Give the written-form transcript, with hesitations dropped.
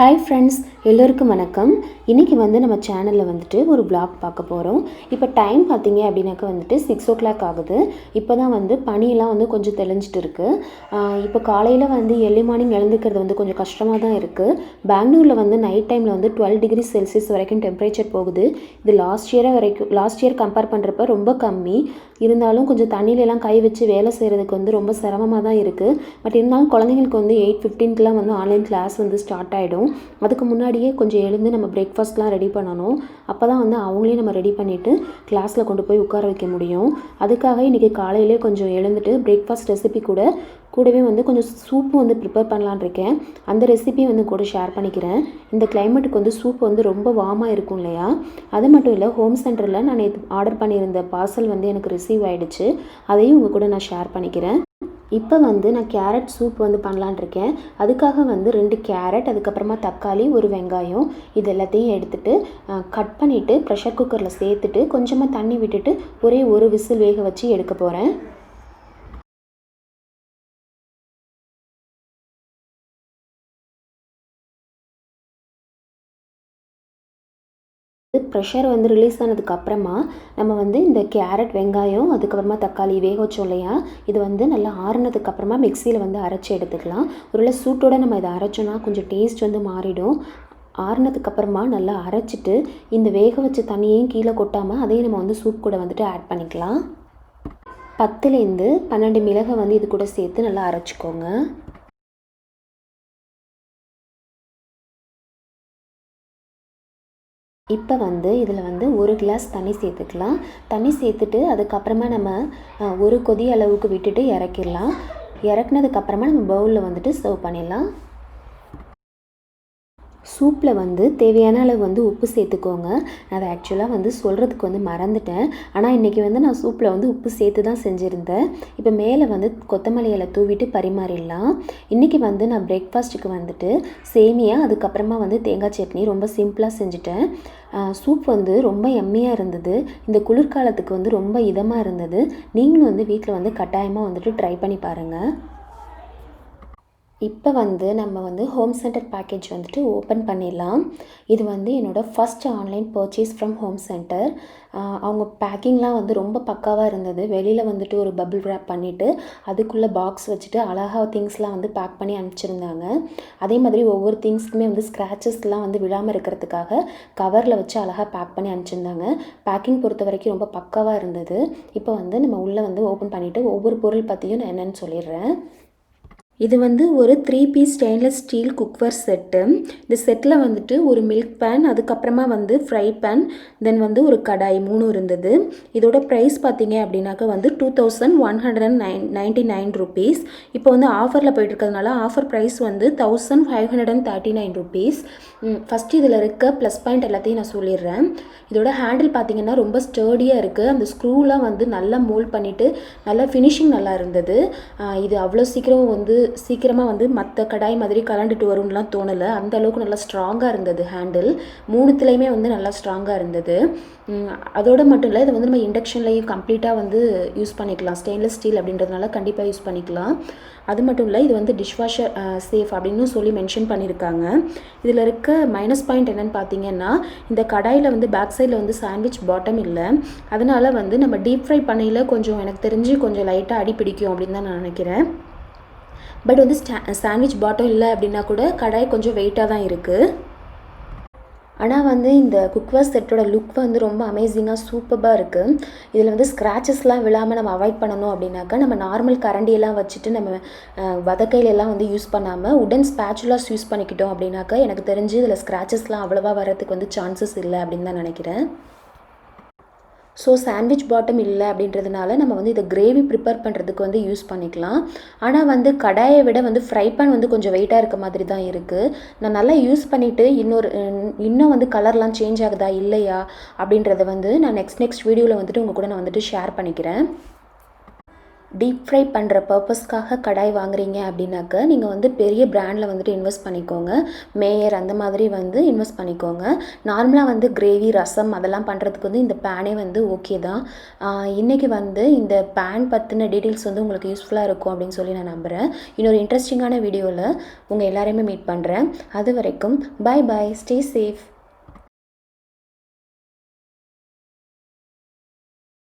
Hi friends, எல்லோருக்கும் வணக்கம். இன்றைக்கி நம்ம சேனலில் ஒரு vlog பார்க்க போகிறோம். இப்போ டைம் பார்த்தீங்க அப்படின்னாக்கா 6 o'clock ஆகுது. இப்போ தான் பனியெல்லாம் கொஞ்சம் தெளிஞ்சிட்டு இருக்குது. இப்போ காலையில் early morning எழுந்துக்கிறது கொஞ்சம் கஷ்டமாக தான் இருக்குது. பெங்களூரில் நைட் டைமில் 12 degrees Celsius வரைக்கும் டெம்பரேச்சர் போகுது. இது லாஸ்ட் இயர் கம்பேர் பண்ணுறப்ப ரொம்ப கம்மி. இருந்தாலும் கொஞ்சம் தண்ணியிலலாம் கை வச்சு வேலை செய்கிறதுக்கு ரொம்ப சிரமமாக தான் இருக்குது. பட் இருந்தாலும் குழந்தைங்களுக்கு 8:15க்குலாம் ஆன்லைன் கிளாஸ் ஸ்டார்ட் ஆகிடும். அதுக்கு முன்னாடியே கொஞ்சம் எழுந்து நம்ம பிரேக்ஃபாஸ்ட்லாம் ரெடி பண்ணணும். அப்போ தான் அவங்களையும் நம்ம ரெடி பண்ணிவிட்டு கிளாஸில் கொண்டு போய் உட்கார வைக்க முடியும். அதுக்காக இன்றைக்கி காலையிலே கொஞ்சம் எழுந்துட்டு பிரேக்ஃபாஸ்ட் ரெசிபி கூடவே கொஞ்சம் சூப்பு ப்ரிப்பேர் பண்ணலான்னு இருக்கேன். அந்த ரெசிபியும் கூட ஷேர் பண்ணிக்கிறேன். இந்த கிளைமேட்டுக்கு சூப் ரொம்ப வார்மாக இருக்கும் இல்லையா? அது மட்டும் இல்லை, ஹோம் சென்டரில் நான் ஆர்டர் பண்ணியிருந்த பார்சல் எனக்கு ரிசீவ் ஆகிடுச்சு. அதையும் உங்கள் கூட நான் ஷேர் பண்ணிக்கிறேன். இப்போ நான் கேரட் சூப் பண்ணலான் இருக்கேன். அதுக்காக 2 கேரட், அதுக்கப்புறமா தக்காளி, ஒரு வெங்காயம், இது எல்லாத்தையும் எடுத்துகிட்டு கட் பண்ணிவிட்டு ப்ரெஷர் குக்கரில் சேர்த்துட்டு கொஞ்சமாக தண்ணி விட்டுட்டு ஒரே ஒரு விசில் வேக வச்சு எடுக்க போகிறேன். ப்ரெஷர் ரிலீஸ் ஆனதுக்கப்புறமா நம்ம இந்த கேரட், வெங்காயம், அதுக்கப்புறமா தக்காளி வேக வச்சோம் இல்லையா? இது நல்லா ஆறுனதுக்கப்புறமா மிக்சியில் அரைச்சி எடுத்துக்கலாம். ஒருவேளை சூட்டோடு நம்ம இதை அரைச்சோன்னா கொஞ்சம் டேஸ்ட் மாறிடும். ஆறுனதுக்கப்புறமா நல்லா அரைச்சிட்டு இந்த வேக வச்ச தண்ணியையும் கீழே கொட்டாமல் அதையும் நம்ம சூப் கூட ஆட் பண்ணிக்கலாம். 10லேருந்து 12 மிளகை இது கூட சேர்த்து நல்லா அரைச்சிக்கோங்க. இப்போ இதில் 1 கிளாஸ் தண்ணி சேர்த்துக்கலாம். தண்ணி சேர்த்துட்டு அதுக்கப்புறமா நம்ம ஒரு கொதி அளவுக்கு விட்டுட்டு இறக்கிடலாம். இறக்குனதுக்கப்புறமா நம்ம பவுலில் சர்வ் பண்ணிடலாம். சூப்பில் தேவையான அளவு உப்பு சேர்த்துக்கோங்க. நான் அதை ஆக்சுவலாக சொல்கிறதுக்கு மறந்துட்டேன். ஆனால் இன்றைக்கி நான் சூப்பில் உப்பு சேர்த்து தான் செஞ்சுருந்தேன். இப்போ மேலே கொத்தமல்லி இலை தூவிட்டு பரிமாறிடலாம். இன்றைக்கி நான் பிரேக்ஃபாஸ்ட்டுக்கு சேமியா, அதுக்கப்புறமா தேங்காய் சட்னி ரொம்ப சிம்பிளாக செஞ்சுட்டேன். சூப் ரொம்ப எம்மியாக இருந்தது. இந்த குளிர்காலத்துக்கு ரொம்ப இதமாக இருந்தது. நீங்களும் வீட்டில் கட்டாயமாக ட்ரை பண்ணி பாருங்கள். இப்போ நம்ம ஹோம் சென்டர் பேக்கேஜ் ஓப்பன் பண்ணிடலாம். இது என்னோடய first online purchase from home centre. அவங்க பேக்கிங்லாம் ரொம்ப பக்காவாக இருந்தது. வெளியில் ஒரு பபிள் ரேப் பண்ணிவிட்டு அதுக்குள்ளே பாக்ஸ் வச்சுட்டு அழகாக திங்ஸ்லாம் பேக் பண்ணி அனுப்பிச்சிருந்தாங்க. அதே மாதிரி ஒவ்வொரு திங்ஸ்க்குமே ஸ்க்ராச்சஸ்லாம் விழாமல் இருக்கிறதுக்காக கவரில் வச்சு அழகாக பேக் பண்ணி அனுப்பிச்சிருந்தாங்க. பேக்கிங் பொறுத்த வரைக்கும் ரொம்ப பக்காவாக இருந்தது. இப்போ நம்ம உள்ளே ஓப்பன் பண்ணிவிட்டு ஒவ்வொரு பொருள் பற்றியும் நான் என்னென்னு சொல்லிடுறேன். இது ஒரு 3 piece stainless steel cookware set. இந்த செட்டில் ஒரு மில்க் பேன், அதுக்கப்புறமா ஃப்ரை பேன், தென் ஒரு கடாய் 3 இருந்தது. இதோட ப்ரைஸ் பார்த்தீங்க அப்படின்னாக்கா 2199 rupees. இப்போ ஆஃபரில் போயிட்டுருக்கிறதுனால ஆஃபர் ப்ரைஸ் 1539 rupees. ஃபஸ்ட்டு இதில் இருக்க ப்ளஸ் பாயிண்ட் எல்லாத்தையும் நான் சொல்லிடுறேன். இதோட ஹேண்டில் பார்த்தீங்கன்னா ரொம்ப ஸ்டர்டியாக இருக்குது. அந்த ஸ்க்ரூலாம் நல்லா மோல்ட் பண்ணிவிட்டு நல்லா ஃபினிஷிங் நல்லா இருந்தது. இது அவ்வளோ சீக்கிரமாக மற்ற கடாய் மாதிரி கலண்டுட்டு வரும்லாம் தோணலை. அந்த அளவுக்கு நல்லா ஸ்ட்ராங்காக இருந்தது. ஹேண்டில் 3த்துலேயுமே நல்லா ஸ்ட்ராங்காக இருந்தது. அதோடு மட்டும் இல்லை, இது நம்ம இண்டக்ஷன்லேயும் கம்ப்ளீட்டாக யூஸ் பண்ணிக்கலாம். ஸ்டெயின்லெஸ் ஸ்டீல் அப்படின்றதுனால கண்டிப்பாக யூஸ் பண்ணிக்கலாம். அது மட்டும் இல்லை, இது டிஷ்வாஷர் சேஃப் அப்படின்னு சொல்லி மென்ஷன் பண்ணியிருக்காங்க. இதில் இருக்க மைனஸ் பாயிண்ட் என்னென்னு பார்த்தீங்கன்னா, இந்த கடாயில் பேக் சைடில் சாண்ட்விச் பாட்டம் இல்லை. அதனால் நம்ம டீப் ஃப்ரை பண்ணையில் கொஞ்சம் எனக்கு தெரிஞ்சு கொஞ்சம் லைட்டாக அடி பிடிக்கும் அப்படின்னு தான் நான் நினைக்கிறேன். பட் சாண்ட்விச் பாட்டம் இல்லை அப்படின்னா கூட கடாய் கொஞ்சம் வெயிட்டாக தான் இருக்குது. ஆனால் இந்த குக்வேர் செட்டோட லுக் ரொம்ப அமேசிங்காக சூப்பராக இருக்குது. இதில் ஸ்க்ராச்சஸ்லாம் விழாமல் நம்ம அவாய்ட் பண்ணணும் அப்படின்னாக்கா நம்ம நார்மல் கரண்டியெல்லாம் வச்சுட்டு நம்ம வதக்கையிலெல்லாம் யூஸ் பண்ணாமல் உடன் ஸ்பேச்சுலாஸ் யூஸ் பண்ணிக்கிட்டோம் அப்படின்னாக்கா எனக்கு தெரிஞ்சு இதில் ஸ்க்ராச்சஸ்லாம் அவ்வளோவா வரதுக்கு சான்சஸ் இல்லை அப்படின்னு தான் நினைக்கிறேன். ஸோ சாண்ட்விச் பாட்டம் இல்லை அப்படின்றதுனால நம்ம இதை கிரேவி ப்ரிப்பேர் பண்ணுறதுக்கு யூஸ் பண்ணிக்கலாம். ஆனால் கடாயை விட ஃப்ரை பேன் கொஞ்சம் வெயிட்டாக இருக்க மாதிரி தான் இருக்குது. நான் நல்லா யூஸ் பண்ணிவிட்டு இன்னும் கலர்லாம் சேஞ்ச் ஆகுதா இல்லையா அப்படின்றத நான் நெக்ஸ்ட் வீடியோவில் உங்கள் கூட நான் ஷேர் பண்ணிக்கிறேன். டீப் ஃப்ரை பண்ணுற பர்பஸ்க்காக கடாய் வாங்குறீங்க அப்படின்னாக்க நீங்கள் வந்து பெரிய பிராண்டில் வந்துட்டு இன்வெஸ்ட் பண்ணிக்கோங்க. மேயர் அந்த மாதிரி வந்து இன்வெஸ்ட் பண்ணிக்கோங்க. நார்மலாக வந்து கிரேவி, ரசம் அதெல்லாம் பண்ணுறதுக்கு வந்து இந்த பேனே வந்து ஓகே தான். இன்றைக்கி வந்து இந்த பேன் பற்றின டீட்டெயில்ஸ் வந்து உங்களுக்கு யூஸ்ஃபுல்லாக இருக்கும் அப்படின்னு சொல்லி நான் நம்புகிறேன். இன்னொரு இன்ட்ரெஸ்டிங்கான வீடியோவில் உங்கள் எல்லாரையுமே மீட் பண்ணுறேன். அது வரைக்கும் பை பை, ஸ்டே சேஃப்.